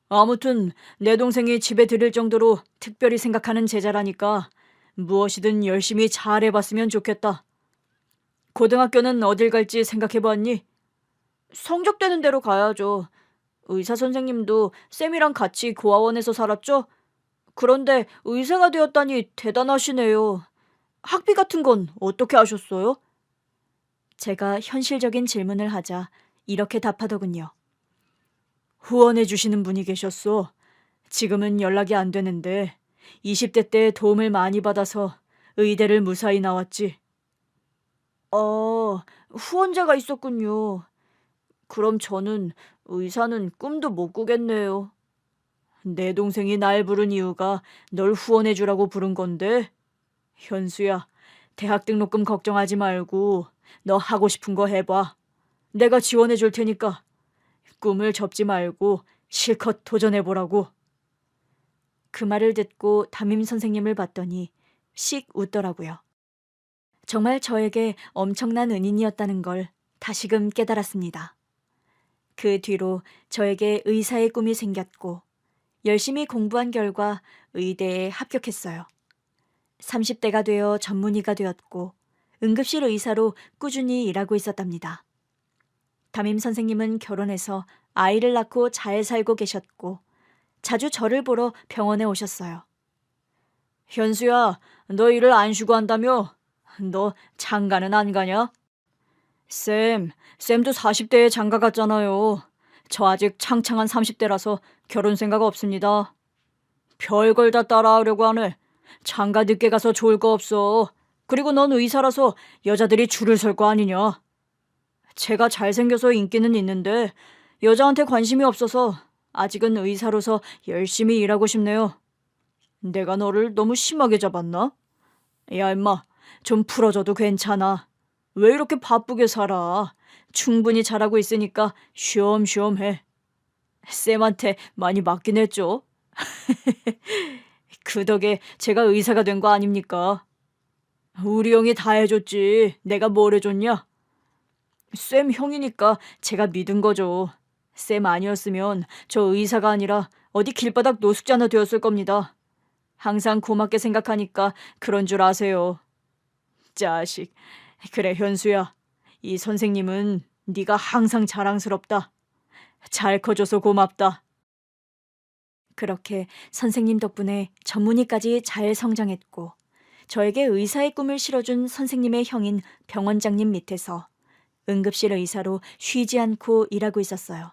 아무튼 내 동생이 집에 들일 정도로 특별히 생각하는 제자라니까 무엇이든 열심히 잘해봤으면 좋겠다. 고등학교는 어딜 갈지 생각해봤니? 성적되는 대로 가야죠. 의사 선생님도 쌤이랑 같이 고아원에서 살았죠? 그런데 의사가 되었다니 대단하시네요. 학비 같은 건 어떻게 하셨어요? 제가 현실적인 질문을 하자 이렇게 답하더군요. 후원해 주시는 분이 계셨어. 지금은 연락이 안 되는데 20대 때 도움을 많이 받아서 의대를 무사히 나왔지. 후원자가 있었군요. 그럼 저는 의사는 꿈도 못 꾸겠네요. 내 동생이 날 부른 이유가 널 후원해 주라고 부른 건데 현수야, 대학 등록금 걱정하지 말고 너 하고 싶은 거 해봐. 내가 지원해 줄 테니까 꿈을 접지 말고 실컷 도전해보라고. 그 말을 듣고 담임 선생님을 봤더니 씩 웃더라고요. 정말 저에게 엄청난 은인이었다는 걸 다시금 깨달았습니다. 그 뒤로 저에게 의사의 꿈이 생겼고 열심히 공부한 결과 의대에 합격했어요. 30대가 되어 전문의가 되었고 응급실 의사로 꾸준히 일하고 있었답니다. 담임 선생님은 결혼해서 아이를 낳고 잘 살고 계셨고 자주 저를 보러 병원에 오셨어요. 현수야, 너 일을 안 쉬고 한다며? 너 장가는 안 가냐? 쌤도 40대에 장가 갔잖아요. 저 아직 창창한 30대라서 결혼 생각 없습니다. 별걸 다 따라하려고 하네. 장가 늦게 가서 좋을 거 없어. 그리고 넌 의사라서 여자들이 줄을 설 거 아니냐. 제가 잘생겨서 인기는 있는데 여자한테 관심이 없어서 아직은 의사로서 열심히 일하고 싶네요. 내가 너를 너무 심하게 잡았나? 야, 임마, 좀 풀어줘도 괜찮아. 왜 이렇게 바쁘게 살아? 충분히 잘하고 있으니까 쉬엄쉬엄 해. 쌤한테 많이 맞긴 했죠. 그 덕에 제가 의사가 된 거 아닙니까? 우리 형이 다 해줬지. 내가 뭘 해줬냐? 쌤 형이니까 제가 믿은 거죠. 쌤 아니었으면 저 의사가 아니라 어디 길바닥 노숙자나 되었을 겁니다. 항상 고맙게 생각하니까 그런 줄 아세요. 자식. 그래, 현수야. 이 선생님은 네가 항상 자랑스럽다. 잘 커줘서 고맙다. 그렇게 선생님 덕분에 전문의까지 잘 성장했고 저에게 의사의 꿈을 실어준 선생님의 형인 병원장님 밑에서 응급실 의사로 쉬지 않고 일하고 있었어요.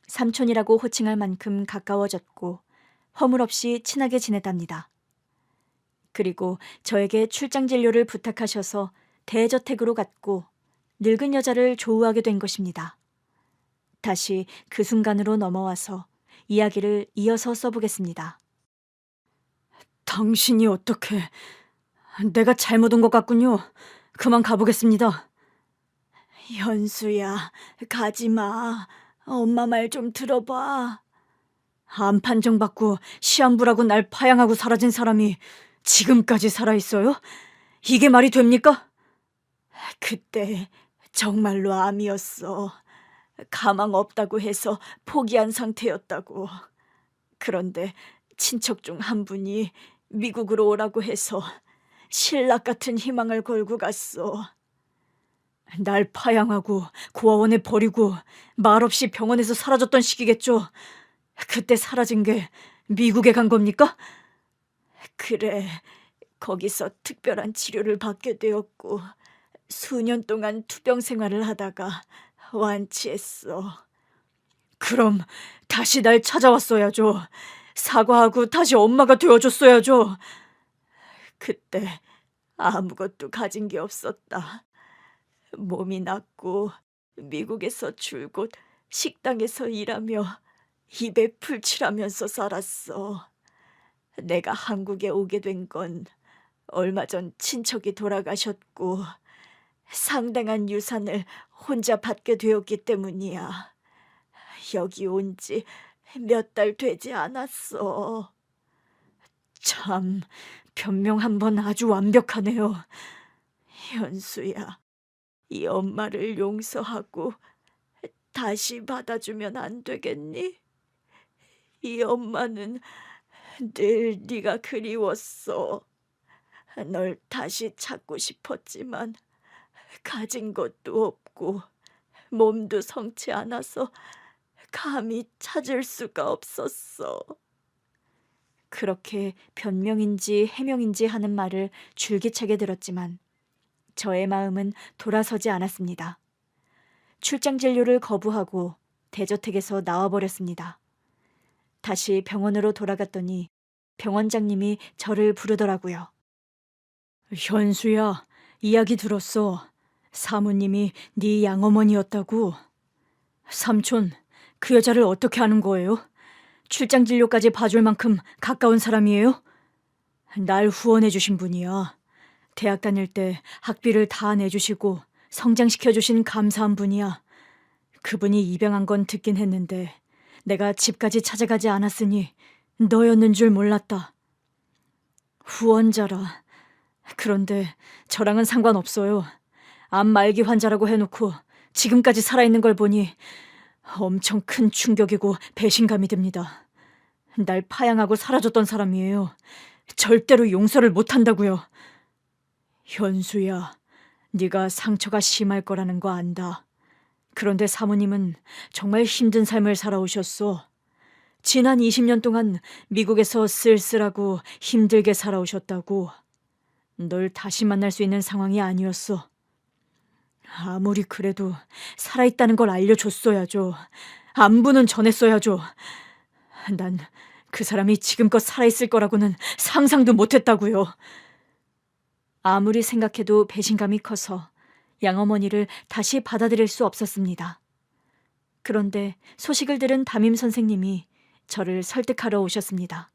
삼촌이라고 호칭할 만큼 가까워졌고 허물없이 친하게 지냈답니다. 그리고 저에게 출장 진료를 부탁하셔서 대저택으로 갔고 늙은 여자를 조우하게 된 것입니다. 다시 그 순간으로 넘어와서 이야기를 이어서 써보겠습니다. 당신이 어떻게... 내가 잘못 온 것 같군요. 그만 가보겠습니다. 현수야, 가지마. 엄마 말 좀 들어봐. 암 판정받고 시한부라고 날 파양하고 사라진 사람이 지금까지 살아있어요? 이게 말이 됩니까? 그때 정말로 암이었어. 가망 없다고 해서 포기한 상태였다고. 그런데 친척 중 한 분이 미국으로 오라고 해서 신락 같은 희망을 걸고 갔어. 날 파양하고 고아원에 버리고 말없이 병원에서 사라졌던 시기겠죠. 그때 사라진 게 미국에 간 겁니까? 그래, 거기서 특별한 치료를 받게 되었고 수년 동안 투병 생활을 하다가 완치했어. 그럼 다시 날 찾아왔어야죠. 사과하고 다시 엄마가 되어줬어야죠. 그때 아무것도 가진 게 없었다. 몸이 낫고 미국에서 줄곧 식당에서 일하며 입에 풀칠하면서 살았어. 내가 한국에 오게 된 건 얼마 전 친척이 돌아가셨고 상당한 유산을 혼자 받게 되었기 때문이야. 여기 온 지 몇 달 되지 않았어. 참, 변명 한 번 아주 완벽하네요. 현수야, 이 엄마를 용서하고 다시 받아주면 안 되겠니? 이 엄마는 늘 네가 그리웠어. 널 다시 찾고 싶었지만 가진 것도 없고 몸도 성치 않아서 감히 찾을 수가 없었어. 그렇게 변명인지 해명인지 하는 말을 줄기차게 들었지만 저의 마음은 돌아서지 않았습니다. 출장 진료를 거부하고 대저택에서 나와버렸습니다. 다시 병원으로 돌아갔더니 병원장님이 저를 부르더라고요. 현수야, 이야기 들었어. 사모님이 네 양어머니였다고. 삼촌, 그 여자를 어떻게 아는 거예요? 출장 진료까지 봐줄 만큼 가까운 사람이에요? 날 후원해 주신 분이야. 대학 다닐 때 학비를 다 내주시고 성장시켜 주신 감사한 분이야. 그분이 입양한 건 듣긴 했는데 내가 집까지 찾아가지 않았으니 너였는 줄 몰랐다. 후원자라. 그런데 저랑은 상관없어요. 암 말기 환자라고 해놓고 지금까지 살아있는 걸 보니 엄청 큰 충격이고 배신감이 듭니다. 날 파양하고 사라졌던 사람이에요. 절대로 용서를 못한다고요. 현수야, 네가 상처가 심할 거라는 거 안다. 그런데 사모님은 정말 힘든 삶을 살아오셨어. 지난 20년 동안 미국에서 쓸쓸하고 힘들게 살아오셨다고. 널 다시 만날 수 있는 상황이 아니었어. 아무리 그래도 살아있다는 걸 알려줬어야죠. 안부는 전했어야죠. 난 그 사람이 지금껏 살아있을 거라고는 상상도 못했다고요. 아무리 생각해도 배신감이 커서 양어머니를 다시 받아들일 수 없었습니다. 그런데 소식을 들은 담임 선생님이 저를 설득하러 오셨습니다.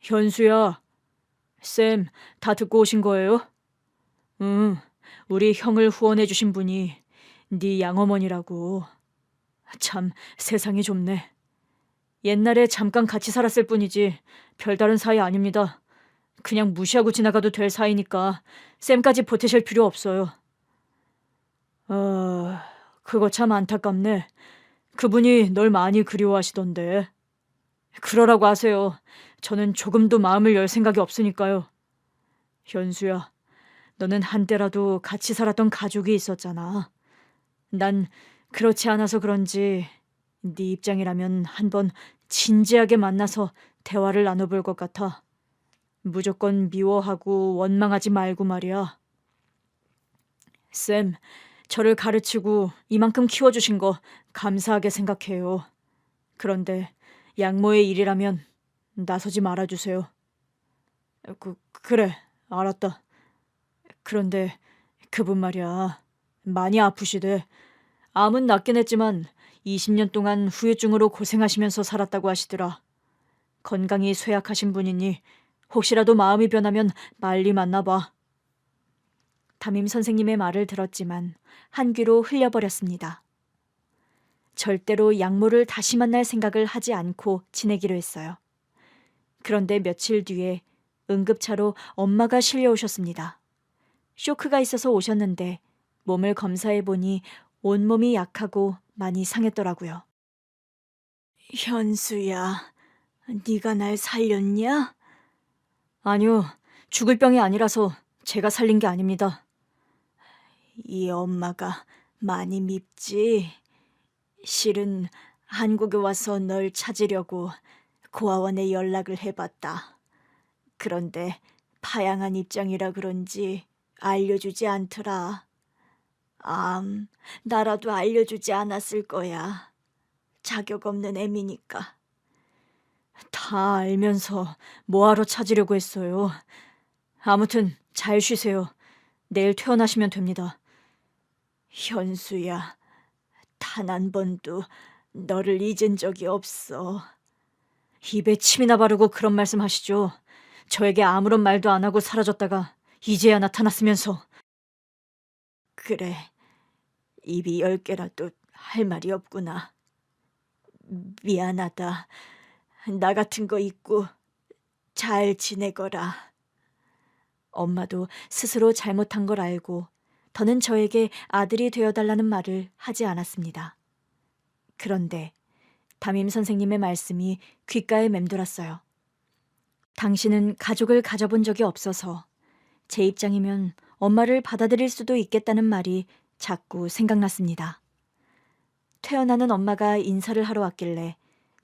현수야, 쌤, 다 듣고 오신 거예요? 응, 우리 형을 후원해 주신 분이 네 양어머니라고. 참, 세상이 좁네. 옛날에 잠깐 같이 살았을 뿐이지 별다른 사이 아닙니다. 그냥 무시하고 지나가도 될 사이니까 쌤까지 보태실 필요 없어요. 그거 참 안타깝네. 그분이 널 많이 그리워하시던데. 그러라고 하세요. 저는 조금도 마음을 열 생각이 없으니까요. 현수야, 너는 한때라도 같이 살았던 가족이 있었잖아. 난 그렇지 않아서 그런지 네 입장이라면 한번 진지하게 만나서 대화를 나눠볼 것 같아. 무조건 미워하고 원망하지 말고 말이야. 쌤, 저를 가르치고 이만큼 키워주신 거 감사하게 생각해요. 그런데 양모의 일이라면 나서지 말아주세요. 그래, 알았다. 그런데 그분 말이야, 많이 아프시대. 암은 낫긴 했지만 20년 동안 후유증으로 고생하시면서 살았다고 하시더라. 건강이 쇠약하신 분이니 혹시라도 마음이 변하면 빨리 만나봐. 담임 선생님의 말을 들었지만 한 귀로 흘려버렸습니다. 절대로 양모를 다시 만날 생각을 하지 않고 지내기로 했어요. 그런데 며칠 뒤에 응급차로 엄마가 실려오셨습니다. 쇼크가 있어서 오셨는데 몸을 검사해보니 온몸이 약하고 많이 상했더라고요. 현수야, 네가 날 살렸냐? 아니요, 죽을 병이 아니라서 제가 살린 게 아닙니다. 이 엄마가 많이 밉지? 실은 한국에 와서 널 찾으려고 고아원에 연락을 해봤다. 그런데 파양한 입장이라 그런지 알려주지 않더라. 나라도 알려주지 않았을 거야. 자격 없는 애미니까. 다 알면서 뭐하러 찾으려고 했어요. 아무튼 잘 쉬세요. 내일 퇴원하시면 됩니다. 현수야, 단 한 번도 너를 잊은 적이 없어. 입에 침이나 바르고 그런 말씀 하시죠. 저에게 아무런 말도 안 하고 사라졌다가 이제야 나타났으면서. 그래, 입이 10개라도 할 말이 없구나. 미안하다. 나 같은 거 잊고 잘 지내거라. 엄마도 스스로 잘못한 걸 알고 더는 저에게 아들이 되어달라는 말을 하지 않았습니다. 그런데 담임 선생님의 말씀이 귓가에 맴돌았어요. 당신은 가족을 가져본 적이 없어서 제 입장이면 엄마를 받아들일 수도 있겠다는 말이 자꾸 생각났습니다. 퇴원하는 엄마가 인사를 하러 왔길래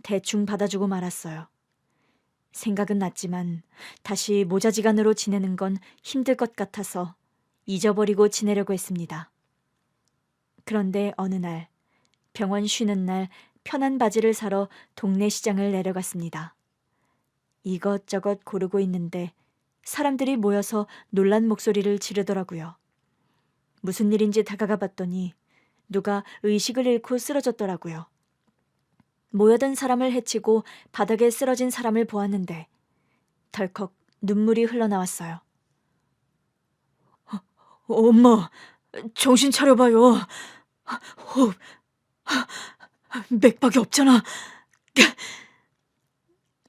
대충 받아주고 말았어요. 생각은 났지만 다시 모자지간으로 지내는 건 힘들 것 같아서 잊어버리고 지내려고 했습니다. 그런데 어느 날, 병원 쉬는 날 편한 바지를 사러 동네 시장을 내려갔습니다. 이것저것 고르고 있는데 사람들이 모여서 놀란 목소리를 지르더라고요. 무슨 일인지 다가가 봤더니 누가 의식을 잃고 쓰러졌더라고요. 모여든 사람을 해치고 바닥에 쓰러진 사람을 보았는데 덜컥 눈물이 흘러나왔어요. 엄마, 정신 차려봐요. 호흡, 맥박이 없잖아.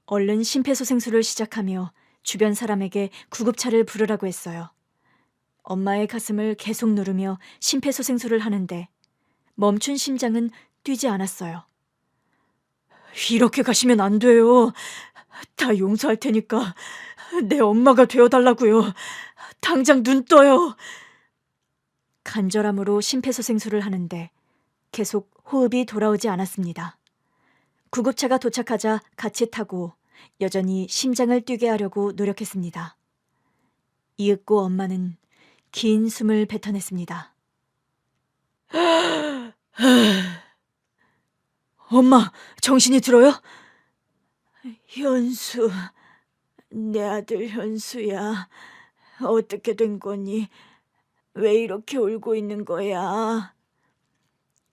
얼른 심폐소생술을 시작하며 주변 사람에게 구급차를 부르라고 했어요. 엄마의 가슴을 계속 누르며 심폐소생술을 하는데 멈춘 심장은 뛰지 않았어요. 이렇게 가시면 안 돼요. 다 용서할 테니까 내 엄마가 되어달라고요. 당장 눈 떠요. 간절함으로 심폐소생술을 하는데 계속 호흡이 돌아오지 않았습니다. 구급차가 도착하자 같이 타고 여전히 심장을 뛰게 하려고 노력했습니다. 이윽고 엄마는 긴 숨을 뱉어냈습니다. 엄마, 정신이 들어요? 현수, 내 아들 현수야. 어떻게 된 거니? 왜 이렇게 울고 있는 거야?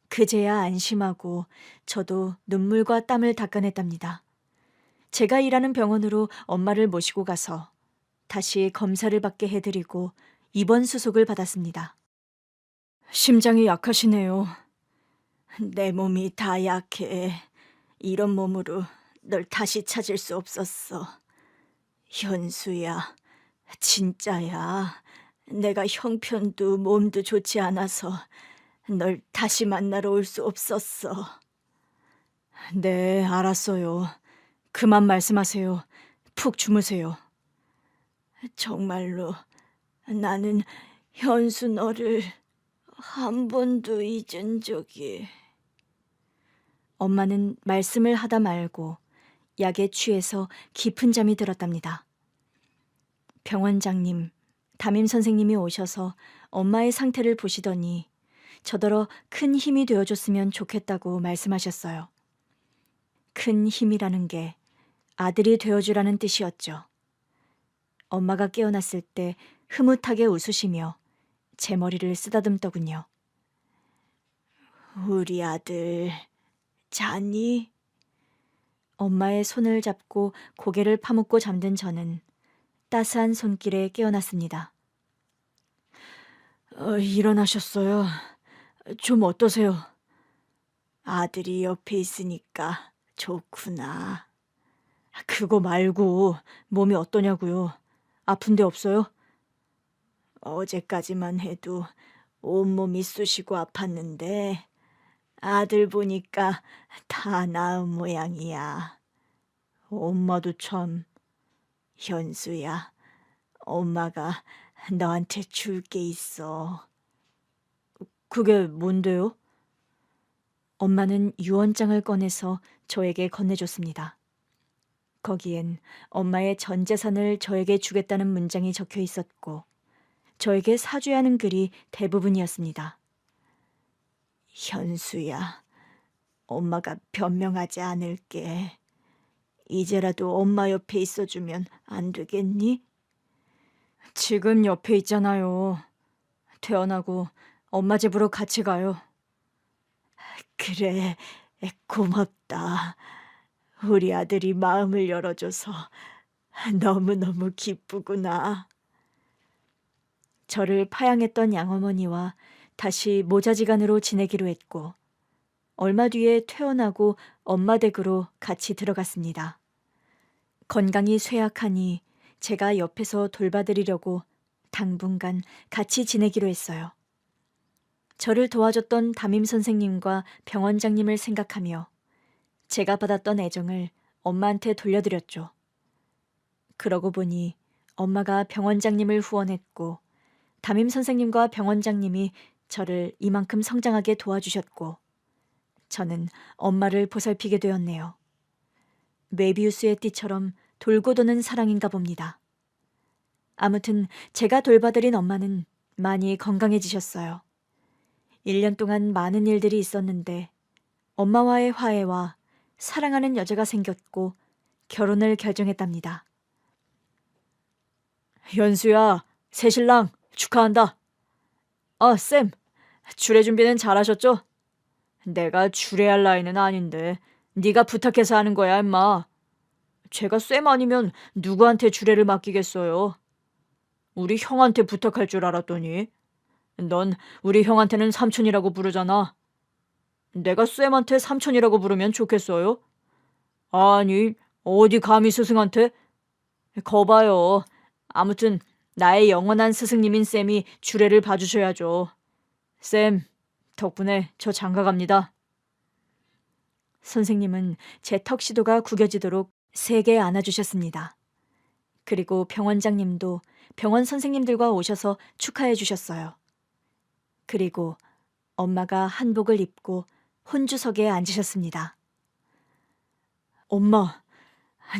그제야 안심하고 저도 눈물과 땀을 닦아냈답니다. 제가 일하는 병원으로 엄마를 모시고 가서 다시 검사를 받게 해드리고 입원 수속을 받았습니다. 심장이 약하시네요. 내 몸이 다 약해. 이런 몸으로 널 다시 찾을 수 없었어. 현수야, 진짜야. 내가 형편도 몸도 좋지 않아서 널 다시 만나러 올 수 없었어. 네, 알았어요. 그만 말씀하세요. 푹 주무세요. 정말로 나는 현수 너를 한 번도 잊은 적이... 엄마는 말씀을 하다 말고 약에 취해서 깊은 잠이 들었답니다. 병원장님, 담임 선생님이 오셔서 엄마의 상태를 보시더니 저더러 큰 힘이 되어줬으면 좋겠다고 말씀하셨어요. 큰 힘이라는 게 아들이 되어주라는 뜻이었죠. 엄마가 깨어났을 때 흐뭇하게 웃으시며 제 머리를 쓰다듬더군요. 우리 아들, 자니? 엄마의 손을 잡고 고개를 파묻고 잠든 저는 따스한 손길에 깨어났습니다. 일어나셨어요. 좀 어떠세요? 아들이 옆에 있으니까 좋구나. 그거 말고 몸이 어떠냐고요? 아픈 데 없어요? 어제까지만 해도 온몸이 쑤시고 아팠는데 아들 보니까 다 나은 모양이야. 엄마도 참... 현수야, 엄마가 너한테 줄 게 있어. 그게 뭔데요? 엄마는 유언장을 꺼내서 저에게 건네줬습니다. 거기엔 엄마의 전 재산을 저에게 주겠다는 문장이 적혀 있었고 저에게 사죄하는 글이 대부분이었습니다. 현수야, 엄마가 변명하지 않을게. 이제라도 엄마 옆에 있어주면 안 되겠니? 지금 옆에 있잖아요. 퇴원하고 엄마 집으로 같이 가요. 그래, 고맙다. 우리 아들이 마음을 열어줘서 너무너무 기쁘구나. 저를 파양했던 양어머니와 다시 모자지간으로 지내기로 했고 얼마 뒤에 퇴원하고 엄마 댁으로 같이 들어갔습니다. 건강이 쇠약하니 제가 옆에서 돌봐드리려고 당분간 같이 지내기로 했어요. 저를 도와줬던 담임 선생님과 병원장님을 생각하며 제가 받았던 애정을 엄마한테 돌려드렸죠. 그러고 보니 엄마가 병원장님을 후원했고 담임 선생님과 병원장님이 저를 이만큼 성장하게 도와주셨고 저는 엄마를 보살피게 되었네요. 메비우스의 띠처럼 돌고 도는 사랑인가 봅니다. 아무튼 제가 돌봐드린 엄마는 많이 건강해지셨어요. 1년 동안 많은 일들이 있었는데 엄마와의 화해와 사랑하는 여자가 생겼고 결혼을 결정했답니다. 현수야, 새신랑 축하한다. 아, 쌤, 주례 준비는 잘하셨죠? 내가 주례할 나이는 아닌데 네가 부탁해서 하는 거야, 임마. 제가 쌤 아니면 누구한테 주례를 맡기겠어요? 우리 형한테 부탁할 줄 알았더니. 넌 우리 형한테는 삼촌이라고 부르잖아. 내가 쌤한테 삼촌이라고 부르면 좋겠어요? 아니, 어디 감히 스승한테? 거봐요. 아무튼 나의 영원한 스승님인 쌤이 주례를 봐주셔야죠. 쌤, 덕분에 저 장가 갑니다. 선생님은 제 턱시도가 구겨지도록 세게 안아주셨습니다. 그리고 병원장님도 병원 선생님들과 오셔서 축하해 주셨어요. 그리고 엄마가 한복을 입고 혼주석에 앉으셨습니다. 엄마,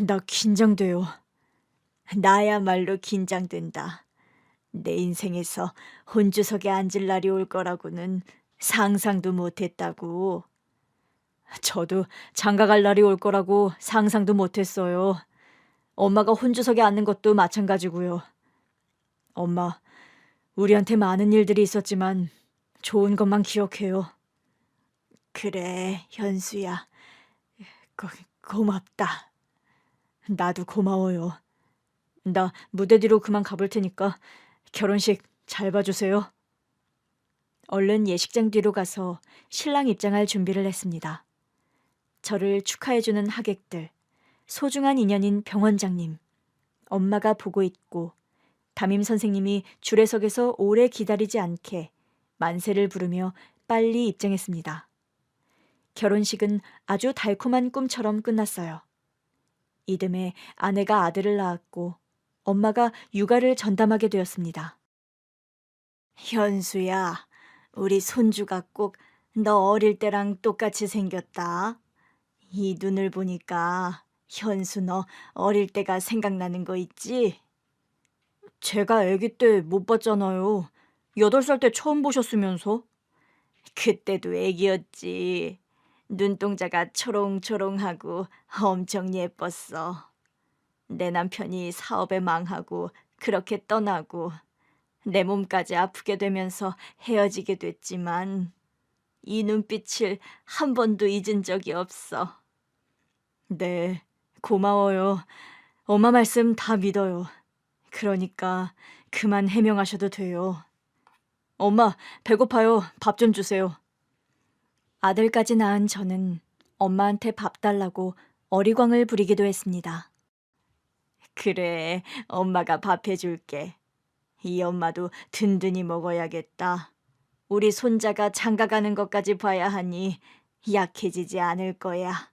나 긴장돼요. 나야말로 긴장된다. 내 인생에서 혼주석에 앉을 날이 올 거라고는 상상도 못했다고. 저도 장가 갈 날이 올 거라고 상상도 못했어요. 엄마가 혼주석에 앉는 것도 마찬가지고요. 엄마, 우리한테 많은 일들이 있었지만 좋은 것만 기억해요. 그래, 현수야. 고맙다. 나도 고마워요. 나 무대 뒤로 그만 가볼 테니까 결혼식 잘 봐주세요. 얼른 예식장 뒤로 가서 신랑 입장할 준비를 했습니다. 저를 축하해주는 하객들, 소중한 인연인 병원장님, 엄마가 보고 있고 담임 선생님이 주례석에서 오래 기다리지 않게 만세를 부르며 빨리 입장했습니다. 결혼식은 아주 달콤한 꿈처럼 끝났어요. 이듬해 아내가 아들을 낳았고 엄마가 육아를 전담하게 되었습니다. 현수야, 우리 손주가 꼭 너 어릴 때랑 똑같이 생겼다. 이 눈을 보니까 현수 너 어릴 때가 생각나는 거 있지? 제가 아기 때 못 봤잖아요. 8살 때 처음 보셨으면서. 그때도 애기였지. 눈동자가 초롱초롱하고 엄청 예뻤어. 내 남편이 사업에 망하고 그렇게 떠나고 내 몸까지 아프게 되면서 헤어지게 됐지만 이 눈빛을 한 번도 잊은 적이 없어. 네, 고마워요. 엄마 말씀 다 믿어요. 그러니까 그만 해명하셔도 돼요. 엄마, 배고파요. 밥 좀 주세요. 아들까지 낳은 저는 엄마한테 밥 달라고 어리광을 부리기도 했습니다. 그래, 엄마가 밥 해줄게. 이 엄마도 든든히 먹어야겠다. 우리 손자가 장가 가는 것까지 봐야 하니 약해지지 않을 거야.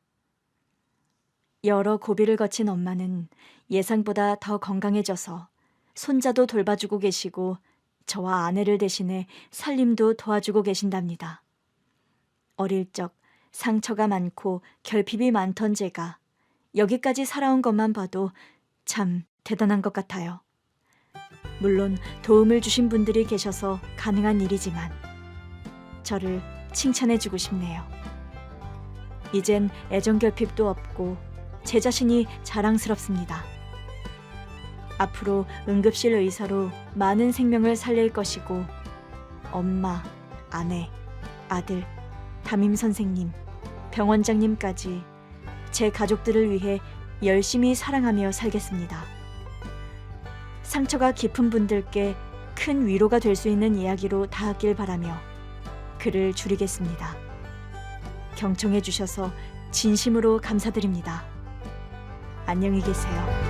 여러 고비를 거친 엄마는 예상보다 더 건강해져서 손자도 돌봐주고 계시고 저와 아내를 대신해 살림도 도와주고 계신답니다. 어릴 적 상처가 많고 결핍이 많던 제가 여기까지 살아온 것만 봐도 참 대단한 것 같아요. 물론 도움을 주신 분들이 계셔서 가능한 일이지만 저를 칭찬해주고 싶네요. 이젠 애정결핍도 없고 제 자신이 자랑스럽습니다. 앞으로 응급실 의사로 많은 생명을 살릴 것이고 엄마, 아내, 아들, 담임 선생님, 병원장님까지 제 가족들을 위해 열심히 사랑하며 살겠습니다. 상처가 깊은 분들께 큰 위로가 될 수 있는 이야기로 닿았길 바라며 글을 줄이겠습니다. 경청해 주셔서 진심으로 감사드립니다. 안녕히 계세요.